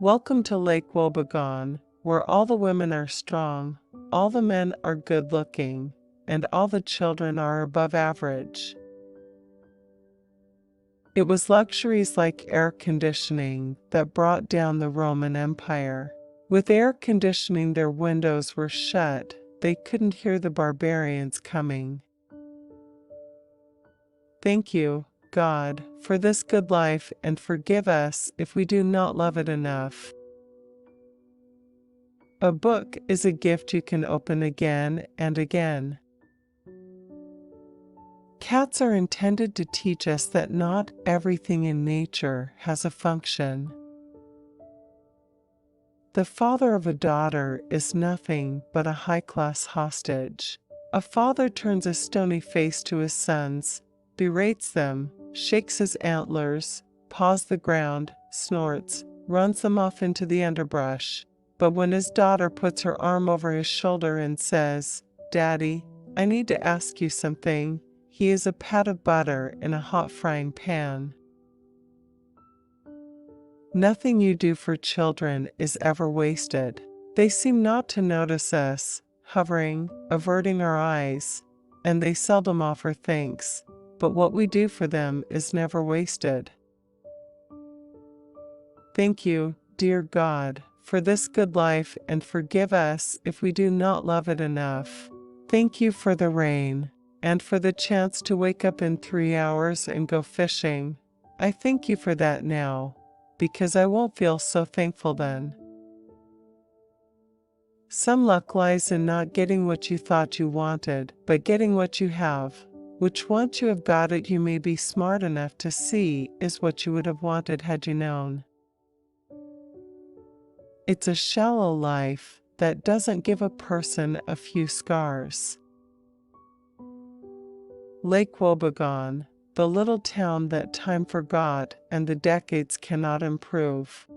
Welcome to Lake Wobegon, where all the women are strong, all the men are good-looking, and all the children are above average. It was luxuries like air conditioning that brought down the Roman Empire. With air conditioning, their windows were shut. They couldn't hear the barbarians coming. Thank you, God, for this good life, and forgive us if we do not love it enough. A book is a gift you can open again and again. Cats are intended to teach us that not everything in nature has a function. The father of a daughter is nothing but a high-class hostage. A father turns a stony face to his sons, berates them, shakes his antlers, paws the ground, snorts, runs them off into the underbrush. But when his daughter puts her arm over his shoulder and says, "Daddy, I need to ask you something," he is a pat of butter in a hot frying pan. Nothing you do for children is ever wasted. They seem not to notice us, hovering, averting our eyes, and they seldom offer thanks, but what we do for them is never wasted. Thank you, dear God, for this good life, and forgive us if we do not love it enough. Thank you for the rain, and for the chance to wake up in 3 hours and go fishing. I thank you for that now, because I won't feel so thankful then. Some luck lies in not getting what you thought you wanted, but getting what you have, which once you have got it you may be smart enough to see is what you would have wanted had you known. It's a shallow life that doesn't give a person a few scars. Lake Wobegon, the little town that time forgot and the decades cannot improve.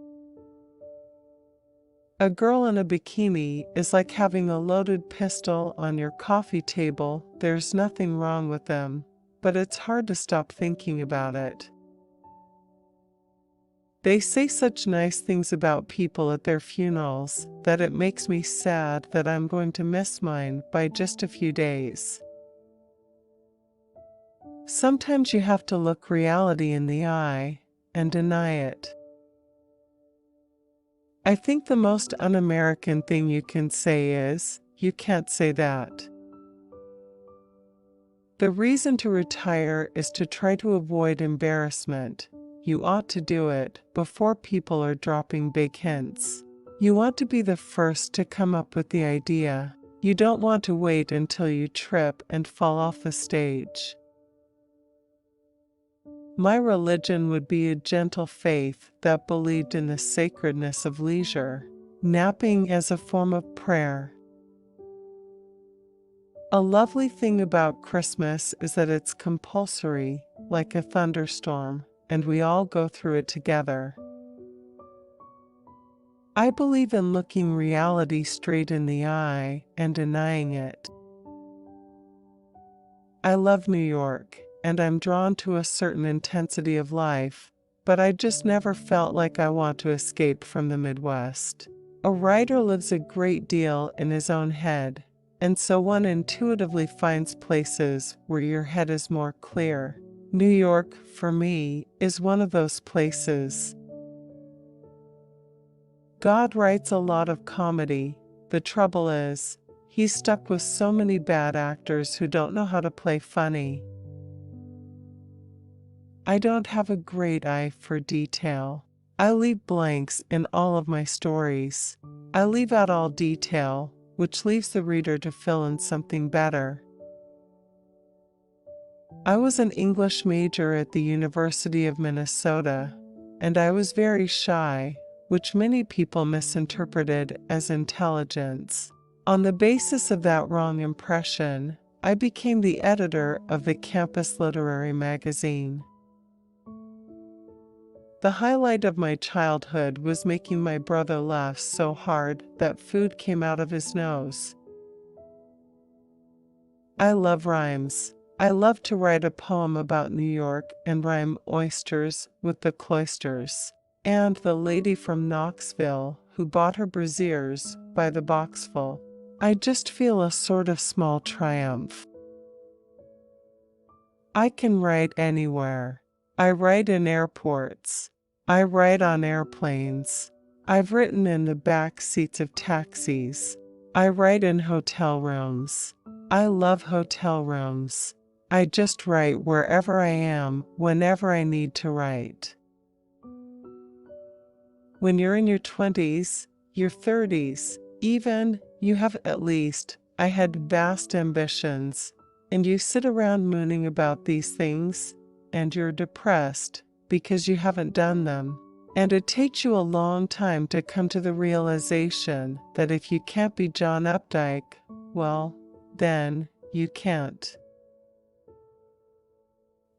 A girl in a bikini is like having a loaded pistol on your coffee table. There's nothing wrong with them, but it's hard to stop thinking about it. They say such nice things about people at their funerals that it makes me sad that I'm going to miss mine by just a few days. Sometimes you have to look reality in the eye and deny it. I think the most un-American thing you can say is, "You can't say that." The reason to retire is to try to avoid embarrassment. You ought to do it before people are dropping big hints. You want to be the first to come up with the idea. You don't want to wait until you trip and fall off the stage. My religion would be a gentle faith that believed in the sacredness of leisure, napping as a form of prayer. A lovely thing about Christmas is that it's compulsory, like a thunderstorm, and we all go through it together. I believe in looking reality straight in the eye and denying it. I love New York, and I'm drawn to a certain intensity of life, but I just never felt like I want to escape from the Midwest. A writer lives a great deal in his own head, and so one intuitively finds places where your head is more clear. New York, for me, is one of those places. God writes a lot of comedy. The trouble is, he's stuck with so many bad actors who don't know how to play funny. I don't have a great eye for detail. I leave blanks in all of my stories. I leave out all detail, which leaves the reader to fill in something better. I was an English major at the University of Minnesota, and I was very shy, which many people misinterpreted as intelligence. On the basis of that wrong impression, I became the editor of the campus literary magazine. The highlight of my childhood was making my brother laugh so hard that food came out of his nose. I love rhymes. I love to write a poem about New York and rhyme oysters with the cloisters. and the lady from Knoxville who bought her brassieres by the boxful. I just feel a sort of small triumph. I can write anywhere. I write in airports. I write on airplanes. I've written in the back seats of taxis. I write in hotel rooms. I love hotel rooms. I just write wherever I am, whenever I need to write. When you're in your 20s, your 30s, even, you have at least, I had vast ambitions, and you sit around mooning about these things, and you're depressed because you haven't done them. And it takes you a long time to come to the realization that if you can't be John Updike, well, then you can't.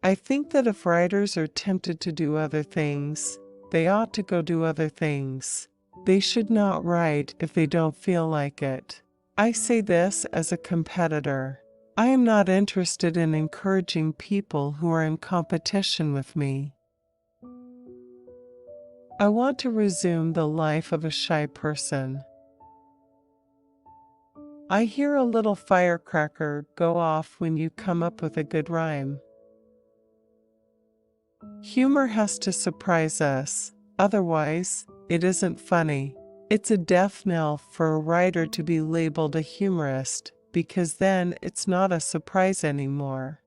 I think that if writers are tempted to do other things, they ought to go do other things. They should not write if they don't feel like it. I say this as a competitor. I am not interested in encouraging people who are in competition with me. I want to resume the life of a shy person. I hear a little firecracker go off when you come up with a good rhyme. Humor has to surprise us, otherwise, it isn't funny. It's a death knell for a writer to be labeled a humorist, because then it's not a surprise anymore.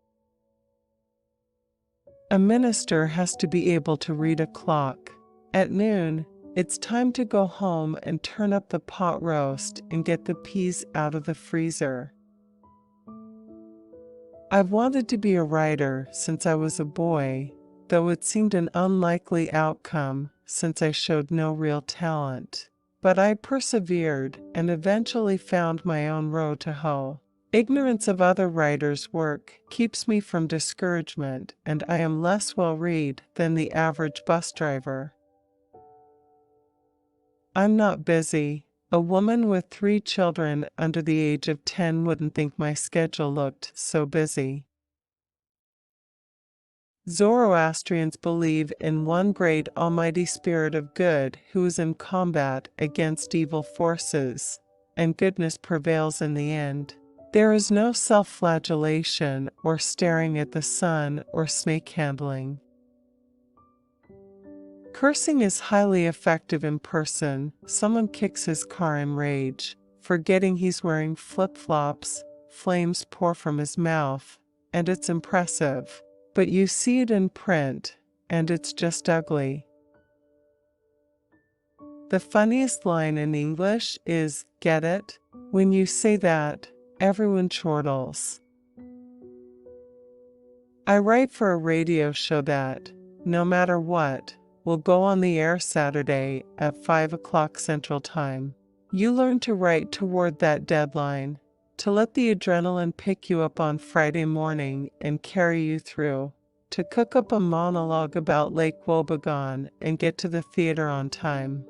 A minister has to be able to read a clock. At noon, it's time to go home and turn up the pot roast and get the peas out of the freezer. I've wanted to be a writer since I was a boy, though it seemed an unlikely outcome since I showed no real talent. But I persevered and eventually found my own row to hoe. Ignorance of other writers' work keeps me from discouragement, and I am less well-read than the average bus driver. I'm not busy. A woman with 3 children under the age of 10 wouldn't think my schedule looked so busy. Zoroastrians believe in one great almighty spirit of good who is in combat against evil forces, and goodness prevails in the end. There is no self-flagellation or staring at the sun or snake handling. Cursing is highly effective in person. Someone kicks his car in rage, forgetting he's wearing flip-flops, flames pour from his mouth, and it's impressive. But you see it in print, and it's just ugly. The funniest line in English is, "Get it?" When you say that, everyone chortles. I write for a radio show that, no matter what, will go on the air Saturday at 5 o'clock Central Time. You learn to write toward that deadline, to let the adrenaline pick you up on Friday morning and carry you through, to cook up a monologue about Lake Wobegon and get to the theater on time.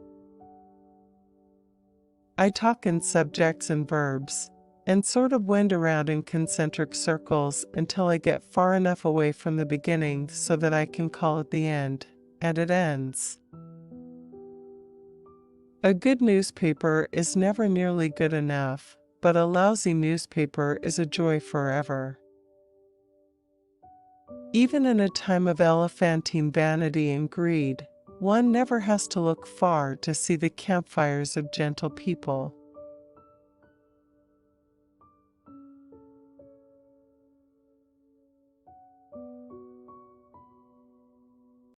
I talk in subjects and verbs, and sort of wind around in concentric circles until I get far enough away from the beginning so that I can call it the end. And it ends. A good newspaper is never nearly good enough, but a lousy newspaper is a joy forever. Even in a time of elephantine vanity and greed, one never has to look far to see the campfires of gentle people.